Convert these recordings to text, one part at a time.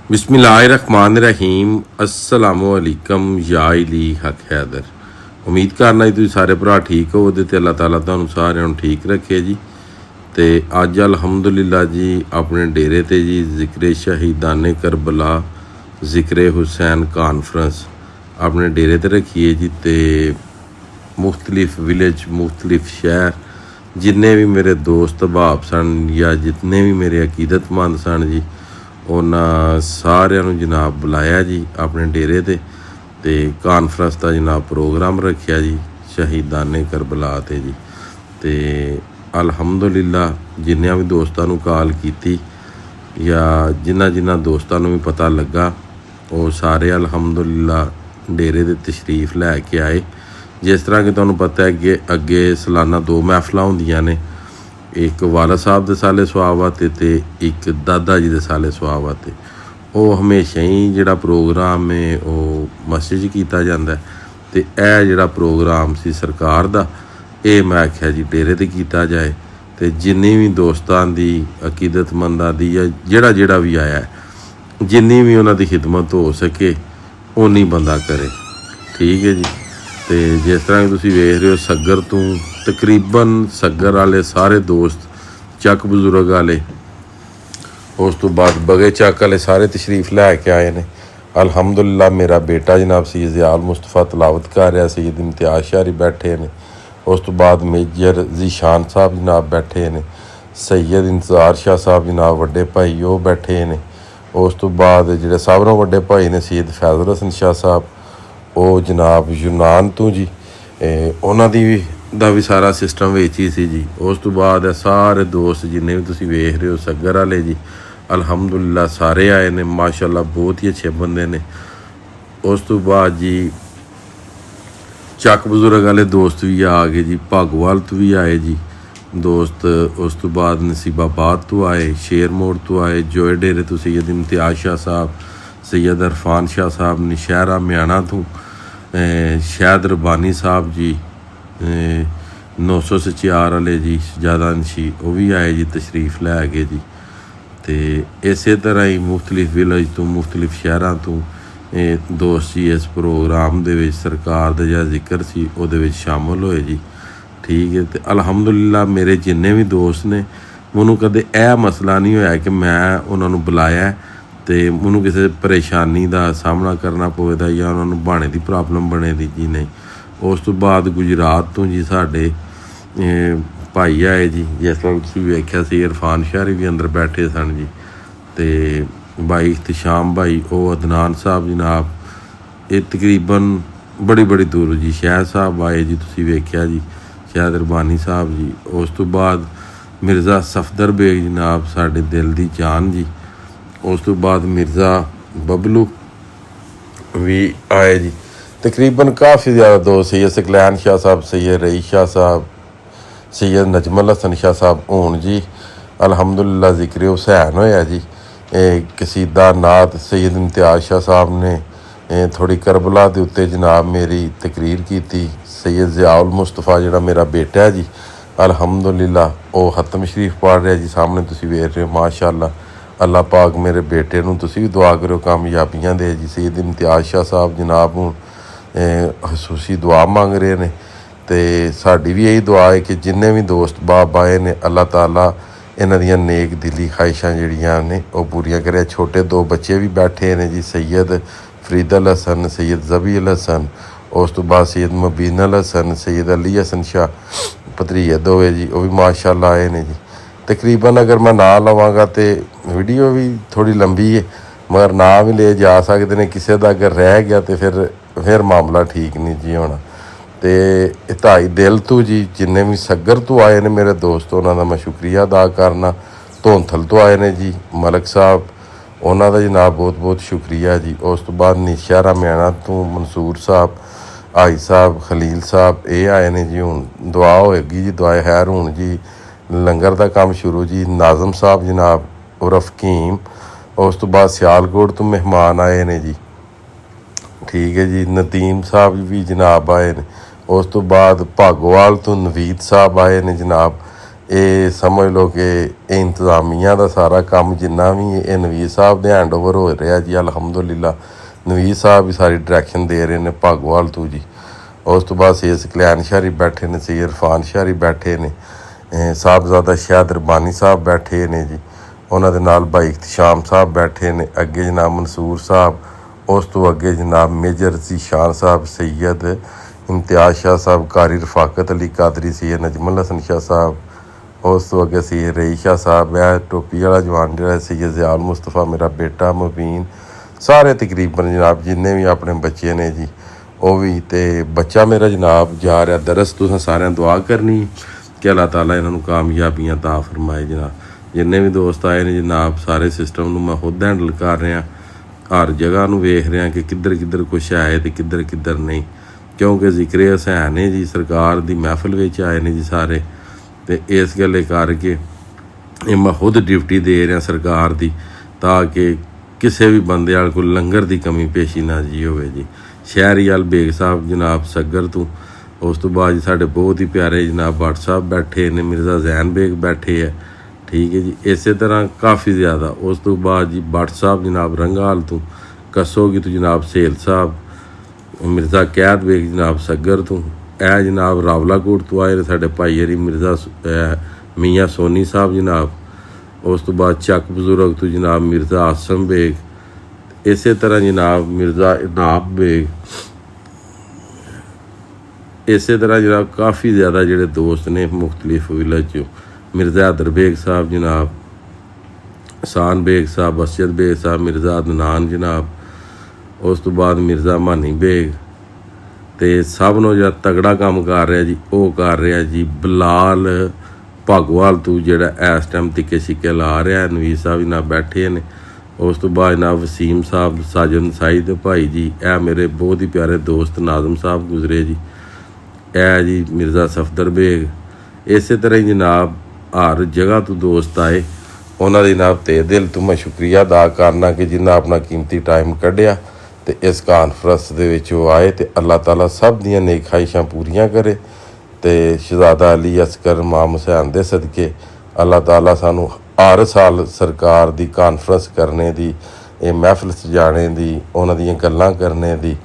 बिस्मिल्लाहिर्रहमानिर्रहीम अस्सलामुअलैकुम या अली हक हैदर। उम्मीद करना जी तुसीं सारे भरा ठीक हो ते अल्लाह ताला तुहानूं सारिਆਂ ਨੂੰ ठीक रखे जी। तो अज अलहमदुलिल्ला जी अपने डेरे ते जी जिक्र शहीदाने करबला जिक्र हुसैन कॉन्फ्रेंस अपने डेरे ते रखिए जी। तो मुख्तलिफ विलेज मुख्तलिफ शहर जिन्ने भी मेरे दोस्त भाव सन या जितने भी मेरे अकीदतमंद सन जी उन्होंने सारिਆਂ ਨੂੰ जनाब बुलाया जी अपने डेरे ते कॉन्फ्रेंस का जनाब प्रोग्राम रखा जी शहीदाने करबला ते जी। तो अलहमदुलिल्ला जिन्नियां भी दोस्तों को कॉल की या जिन्हां दोस्तों भी पता लगा वो सारे अलहमदुलिल्ला डेरे दे तशरीफ लैके आए। जिस तरह कि तुहानूं पता है कि अगे सालाना 2 महफिल होंदियां ने, एक वाला साहब दे साले सुहावत ते एक दादा जी दे साले सुहावत। वो हमेशा ही जिहड़ा प्रोग्राम है वो मस्जिद च कीता जांदा है ते यह जिहड़ा प्रोग्राम सी सरकार दा ये मैं आख्या जी डेरे ते कीता जाए। तो जिन्नी भी दोस्तां दी अकीदतमंदां दी या जिहड़ा भी आया है जिन्नी भी उन्हां दी खिदमत हो सके उन्नी बंदा करे, ठीक है जी। तो जिस तरह कि तुसीं वेख रहे हो सग्गर तो तकरीबन सग्गर वाले सारे दोस्त चक बजुर्ग वाले उस तो बाद बगे चक वाले सारे तशरीफ लैके आए ने। अलहमदुलिल्लाह मेरा बेटा जनाब सैयद ज़ियाल मुस्तफ़ा तलावत कर रहा, सैयद इम्तियाज़ शारी बैठे ने, उस तो बाद मेजर ज़ीशान साहब जनाब बैठे ने, सैयद इंतज़ार शाह साहब जनाब वड्डे भाई वो बैठे ने, उस तो बाद जिहड़े साबरों वड्डे भाई ने सैयद फैज़ल हसन शाह साहब वो जनाब यूनान तो जी उन्हां दी दा भी सारा सिस्टम विच ही सी जी। उस तो बाद सारे दोस्त जिन्ने भी तुसीं वेख रहे हो सग्गर वाले जी अलहमदुलिल्लाह सारे आए ने, माशाअल्लाह बहुत ही अच्छे बंदे ने। उस तो बाद जी चक बजुर्ग वाले दोस्त भी आ गए जी, भागोवाल तो भी आए जी दोस्त। उस तो बाद नसीबाबाद तो आए, शेर मोड़ तो आए, जोए डेरे तो सैयद इम्तियाज़ शाह साहब, सैयद अरफान शाह साहब, नशहरा म्याणा तो शायद रबानी साहब जी, 904 वाले जी सजादा नशी वो भी आए जी तशरीफ लै गए जी। तो इस तरह ही मुख्तलिफ विलेज तो मुख्तलिफ शहरों तो दोस्त जी इस प्रोग्राम दे विच सरकार दा जिहड़ा जिक्र सी उहदे विच शामिल होए जी, ठीक है। तो अलहमदुलिल्लाह मेरे जिन्ने भी दोस्त ने मैनूं कदे यह मसला नहीं होया कि मैं उन्होंने बुलाया तो मैनूं किसी परेशानी का सामना करना पवेगा या उन्होंने बहाने की प्रॉब्लम बने दी जी, नहीं। उस तो बाद गुजरात तो जी साढ़े भाई आए जी, जिस तरह तुसीं वेख्या सी इरफान शारी भी अंदर बैठे सन जी। तो भाई इख्तिशाम भाई वो अदनान साहब जनाब ये तकरीबन बड़ी दूर जी शहर साहब आए जी, तुसीं वेख्या जी शायद रबानी साहब जी। उस तो बाद मिर्ज़ा सफदर बेग जनाब साढ़े दिल दी जान जी। उस तो बाद मिर्ज़ा बबलू भी आए जी। तकरीबन काफ़ी ज़्यादा दोस्त सैयद सकलैन शाह साहब, सैयद रईस शाह साहब, सैयद नजमुल हसन शाह साहब हूँ जी अलहमदुलिल्लाह जिक्र हुसैन होया जी। कसीदा नात सैयद इम्तियाज़ शाह साहब ने थोड़ी करबला के उत्ते जनाब मेरी तकरीर की थी। सैयद ज़ियाउल मुस्तफ़ा जिहड़ा मेरा बेटा है जी अलहमदुलिल्लाह वो खत्म शरीफ पढ़ रहा जी, सामने तुसीं वेख रहे हो माशाअल्लाह। अल्लाह पाक मेरे बेटे नूं तुसीं भी दुआ करो कामयाबियां दे जी। सैयद इम्तियाज़ शाह साहब जनाब हूँ खसूसी दुआ मंग रहे ने। तो साड़ी भी यही दुआ है कि जिन्ने भी दोस्त बाब आए ने अल्लाह ताला इन्हां दियां नेक दिली ख्वाहिशां जिहड़ियां ने वो पूरियां करे। छोटे 2 बच्चे भी बैठे ने जी, सैयद फरीदल हसन, सैयद ज़बील हसन, उस तो बाद सैयद मुबीनल हसन, सैयद अली हसन शाह भतरीए दोवे जी वो भी माशाअल्लाह आए ने जी। तकरीबन अगर मैं ना लवांगा तो वीडियो भी थोड़ी लंबी है, मगर ना भी ले जा सकते हैं। किसी का अगर रह गया तो फिर मामला ठीक नहीं जी होना। तो ढाई दिल तो जी जिन्ने भी सग्गर तो आए ने मेरे दोस्त उन्होंने मैं शुक्रिया अदा करना। धौंथल तो आए ने जी मलक साहब उन्होंने जनाब बहुत बहुत शुक्रिया जी। उस तो बाद नशहरा म्याणा तो मंसूर साहब, आई साहब, खलील साहब ये आए ने जी। हूँ दुआ होएगी जी, दुआ खैर हूँ जी लंगर का काम शुरू जी। नाजम साहब जनाब और फकीम, उस तो बाद सियालकोट तो मेहमान आए ने जी, ठीक है जी। नदीम साहब भी जनाब आए ने। उस तो बाद भागोवाल तो नवीद साहब आए ने जनाब। ਇਹ ਸਮਝ ਲਓ ਕਿ ਇਹ ਇੰਤਜ਼ਾਮੀਆਂ ਦਾ ਸਾਰਾ ਕੰਮ ਜਿੰਨਾ ਵੀ ਇਹ ਨਵੀਦ ਸਾਹਿਬ ਦੇ ਹੈਂਡਓਵਰ ਹੋ ਰਿਹਾ ਜੀ। ਅਲਹਮਦੁਲਿਲਾ ਨਵੀਦ ਸਾਹਿਬ ਵੀ ਸਾਰੀ ਡਾਇਰੈਕਸ਼ਨ ਦੇ ਰਹੇ ਨੇ ਭਾਗੋਵਾਲ ਤੋਂ ਜੀ। ਉਸ ਤੋਂ ਬਾਅਦ ਸੇਸ ਕਲਿਆਣ ਸ਼ਾਹਰੀ ਬੈਠੇ ਨੇ, ਸੈਯਦ ਇਰਫਾਨ ਸ਼ਾਹਰੀ ਬੈਠੇ ਨੇ, ਸਾਹਿਬਜ਼ਾਦਾ ਸ਼ਾਹਦ ਰਬਾਨੀ ਸਾਹਿਬ ਬੈਠੇ ਨੇ ਜੀ। ਉਹਨਾਂ ਦੇ ਨਾਲ ਭਾਈ ਇਖਤਸ਼ਾਮ ਸਾਹਿਬ ਬੈਠੇ ਨੇ। ਅੱਗੇ ਜਨਾਬ ਮਨਸੂਰ ਸਾਹਿਬ, ਉਸ ਤੋਂ ਅੱਗੇ ਜਨਾਬ ਮੇਜਰ ਜ਼ੀਸ਼ਾਨ ਸਾਹਿਬ, ਸੈਯਦ ਇਮਤਿਆਜ਼ ਸ਼ਾਹ ਸਾਹਿਬ, ਕਾਰੀ ਰਫਾਕਤ ਅਲੀ ਕਾਦਰੀ, ਸੈਯਦ ਨਜਮੁਲ ਹਸਨ ਸ਼ਾਹ ਸਾਹਿਬ, ਉਸ ਤੋਂ ਅੱਗੇ ਸੈਯਦ ਰਈ ਸ਼ਾਹ ਸਾਹਿਬ, ਇਹ ਟੋਪੀ ਵਾਲਾ ਜਵਾਨ ਜਿਹੜਾ ਸੈਯਦ ਜ਼ਿਆਲ ਮੁਸਤਫਾ ਮੇਰਾ ਬੇਟਾ ਮੁਬੀਨ, ਸਾਰੇ ਤਕਰੀਬਨ ਜਨਾਬ ਜਿੰਨੇ ਵੀ ਆਪਣੇ ਬੱਚੇ ਨੇ ਜੀ ਉਹ ਵੀ। ਤੇ ਬੱਚਾ ਮੇਰਾ ਜਨਾਬ ਜਾ ਰਿਹਾ ਦਰਸ। ਤੁਸੀਂ ਸਾਰਿਆਂ ਦੁਆ ਕਰਨੀ ਕਿ ਅੱਲਾਹ ਤਾਲਾ ਇਹਨਾਂ ਨੂੰ ਕਾਮਯਾਬੀਆਂ ਤਾ ਫਰਮਾਏ ਜਨਾਬ। ਜਿੰਨੇ ਵੀ ਦੋਸਤ ਆਏ ਨੇ ਜਨਾਬ, ਸਾਰੇ ਸਿਸਟਮ ਨੂੰ ਮੈਂ ਖੁਦ ਹੈਂਡਲ ਕਰ ਰਿਹਾ, ਹਰ ਜਗ੍ਹਾ ਨੂੰ ਵੇਖ ਰਿਹਾ ਕਿ ਕਿੱਧਰ ਕੁਛ ਹੈ ਤੇ ਕਿੱਧਰ ਨਹੀਂ, ਕਿਉਂਕਿ ਜ਼ਿਕਰ ਹਸੈਨ ਨੇ ਜੀ ਸਰਕਾਰ ਦੀ ਮਹਿਫਲ ਵਿੱਚ ਆਏ ਨੇ ਜੀ ਸਾਰੇ। ਤੇ ਇਸ ਗੱਲੇ ਕਰਕੇ ਇਹ ਮੈਂ ਖੁਦ ਡਿਊਟੀ ਦੇ ਰਿਹਾ ਸਰਕਾਰ ਦੀ, ਤਾਂ ਕਿ ਕਿਸੇ ਵੀ ਬੰਦੇ ਵਾਲ ਕੋਈ ਲੰਗਰ ਦੀ ਕਮੀ ਪੇਸ਼ੀ ਨਾ ਜੀ ਹੋਵੇ ਜੀ। ਸ਼ਹਿਰੀਆਲ ਬੇਗ ਸਾਹਿਬ ਜਨਾਬ ਸੱਗਰ ਤੋਂ, ਉਸ ਤੋਂ ਬਾਅਦ ਸਾਡੇ ਬਹੁਤ ਹੀ ਪਿਆਰੇ ਜਨਾਬ ਭੱਟ ਸਾਹਿਬ ਬੈਠੇ ਨੇ, ਮਿਰਜ਼ਾ ਜ਼ੈਨ ਬੇਗ ਬੈਠੇ ਹੈ, ਠੀਕ ਹੈ ਜੀ। ਇਸੇ ਤਰ੍ਹਾਂ ਕਾਫੀ ਜ਼ਿਆਦਾ। ਉਸ ਤੋਂ ਬਾਅਦ ਜੀ ਭੱਟ ਸਾਹਿਬ ਜਨਾਬ ਰੰਗਾਲ ਤੋਂ, ਕਸੋਗੀ ਤੋਂ ਜਨਾਬ ਸੇਲ ਸਾਹਿਬ, ਮਿਰਜ਼ਾ ਕੈਦ ਬੇਗ ਜਨਾਬ ਸੱਗਰ ਤੋਂ, ਇਹ ਜਨਾਬ ਰਾਵਲਾਕੋਟ ਤੋਂ ਆਏ ਨੇ ਸਾਡੇ ਭਾਈ ਹਰੀ ਮਿਰਜ਼ਾ ਮੀਆਂ ਸੋਨੀ ਸਾਹਿਬ ਜਨਾਬ। ਉਸ ਤੋਂ ਬਾਅਦ ਚੱਕ ਬਜ਼ੁਰਗ ਤੋਂ ਜਨਾਬ ਮਿਰਜ਼ਾ ਆਸਮ ਬੇਗ, ਇਸੇ ਤਰ੍ਹਾਂ ਜਨਾਬ ਮਿਰਜ਼ਾ ਇਨਾਬ ਬੇਗ, ਇਸੇ ਤਰ੍ਹਾਂ ਜਨਾਬ ਕਾਫੀ ਜ਼ਿਆਦਾ ਜਿਹੜੇ ਦੋਸਤ ਨੇ ਮੁਖਤਲਿਫ ਵਿਲੇਜ 'ਚੋਂ। ਮਿਰਜ਼ਾ हैदर बेग साहब जनाब, हसान बेग साहब, असद बेग साहब, मिर्ज़ा अदनान जनाब, उस तो बाद मिर्ज़ा मानी बेग। तो सब नूं जिहड़ा तगड़ा काम कर रहा जी वो कर रहा जी बिलाल भागोवाल तो, जिहड़ा इस टाइम टिक्के छिक्के ला रहा है। नवीद साहब जनाब बैठे ने। उस तो बाद जनाब वसीम साहब, साजन साइद भाई जी, ए मेरे बहुत ही प्यारे दोस्त नाजम साहब गुजरे जी, ए जी मिर्ज़ा सफदर बेग। इस तरह ही जनाब हर जगह तो दोस्त आए, उन्होंने जनाब ते दिल तो मैं शुक्रिया अदा करना कि जिन्हें अपना कीमती टाइम कढ़िया तो इस कानफ्रेंस दे विच वो आए। तो अल्लाह ताला सब दियां नेक ख्वाहिशां पूरियां करे। तो शहजादा अली असकर इमाम हुसैन दे सदके अल्लाह ताला सानू हर साल सरकार दी कानफ्रेंस करने दी, ये महफिल सजाने दी, उन्हां दियां गल्लां करने दी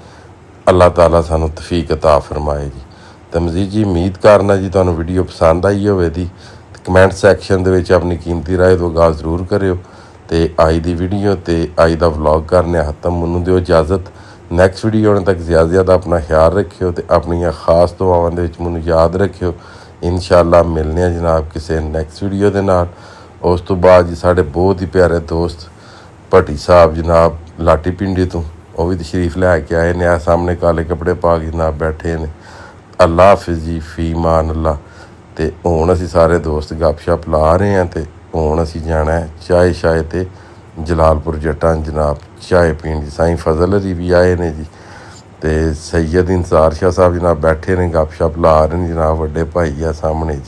अल्लाह ताला सानू तौफीक अता फरमाए जी। तो मजीद जी उम्मीद करना जी तुहानू वीडियो पसंद आई होवे दी। कमेंट सैक्शन दे विच अपनी कीमती राय दो गा जरूर करियो। तो आई दी वीडियो तो आई दा व्लॉग करने खत्म। मैनूं दिओ इजाजत, नैक्सट वीडियो आने तक ज़्यादा अपना ख्याल रखियो तो अपनी खास दुआवां दे विच मैनूं याद रखियो। इंशाअल्लाह मिलने हैं जनाब किसी नैक्सट वीडियो दे नाल। उस तो बाद जी साढ़े बहुत ही प्यारे दोस्त भट्टी साहब जनाब लाटी पिंडी तो वो भी तशरीफ लैके आए ने। सामने काले कपड़े पा के जनाब बैठे ने। अल्लाह हाफिज़ जी, फी मान अल्लाह। तो हुण असीं सारे दोस्त गपशप ला रहे हैं। तो हुण असीं जाना है चाय शाय ते जलालपुर जट्टां जनाब चाय पीण जी। साईं फजल अली भी आए ने जी। तो सैयद इंतज़ार शाह साहब जनाब बैठे ने, गपशप ला रहे हैं जनाब, वड्डे भाई आ सामने जी।